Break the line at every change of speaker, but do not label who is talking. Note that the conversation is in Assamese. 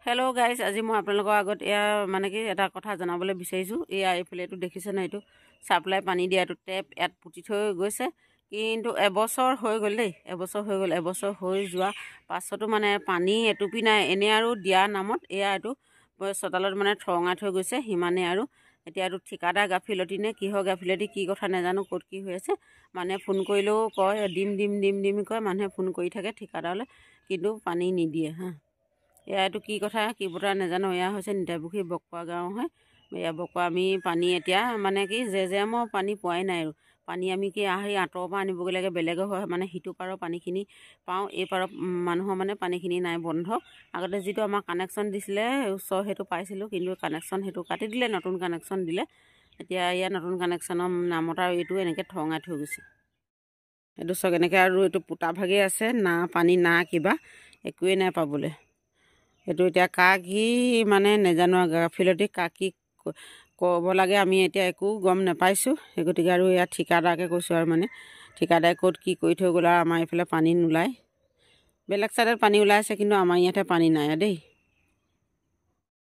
হেল্ল' গাইজ, আজি মই আপোনালোকৰ আগত এয়া মানে কি এটা কথা জনাবলৈ বিচাৰিছোঁ। এয়া এইফালে এইটো দেখিছে ন, এইটো ছাপ্লাই পানী দিয়া এইটো টেপ ইয়াত পুতি থৈ গৈছে, কিন্তু এবছৰ হৈ গ'ল দেই, এবছৰ হৈ গ'ল। এবছৰ হৈ যোৱা পাছতো মানে পানী এটুপি নাই। এনেই আৰু দিয়া নামত এয়া এইটো চোতালত মানে থৰঙাই থৈ গৈছে, সিমানেই আৰু। এতিয়া এইটো ঠিকাদাৰ গাফিলতি নে কিহৰ গাফিলতি, কি কথা নাজানো, ক'ত কি হৈ আছে। মানুহে ফোন কৰিলেও কয় দিম দিম দিম দিম কয়, মানুহে ফোন কৰি থাকে ঠিকাদাৰলৈ, কিন্তু পানী নিদিয়ে হা। এয়া এইটো কি কথা কি বতৰা নাজানো। এয়া হৈছে নিতাইপুখুৰী বকোৱা গাঁও হয়। এয়া বকোৱা আমি পানী এতিয়া মানে কি জেজেমৰ পানী পোৱাই নাই আৰু। পানী আমি কি সেই আঁতৰৰ পৰা আনিবগৈ লাগে, বেলেগৰ হয় মানে সিটো পাৰৰ পানীখিনি পাওঁ, এই পাৰৰ মানুহৰ মানে পানীখিনি নাই, বন্ধ। আগতে যিটো আমাৰ কানেকশ্যন দিছিলে ওচৰ, সেইটো পাইছিলোঁ, কিন্তু কানেকশ্যন সেইটো কাটি দিলে, নতুন কানেকশ্যন দিলে। এতিয়া ইয়াত নতুন কানেকশ্যনৰ নামত আৰু এইটো এনেকৈ থৰঙাই থৈ গৈছে। এইটো চাওক এনেকৈ আৰু এইটো পোতা ভাগি আছে, না পানী না কিবা, একোৱেই নাই পাবলৈ। এইটো এতিয়া কাক কি মানে নাজানো, গাফিলতি কাক কি ক'ব লাগে আমি এতিয়া একো গম নাপাইছোঁ। সেই গতিকে আৰু ইয়াত ঠিকাদাৰকে কৈছোঁ আৰু মানে ঠিকাদাৰে ক'ত কি কৰি থৈ গ'ল আৰু আমাৰ এইফালে পানী নোলায়। বেলেগ চাইডত পানী ওলাই আছে, কিন্তু আমাৰ ইয়াতে পানী নাই দেই।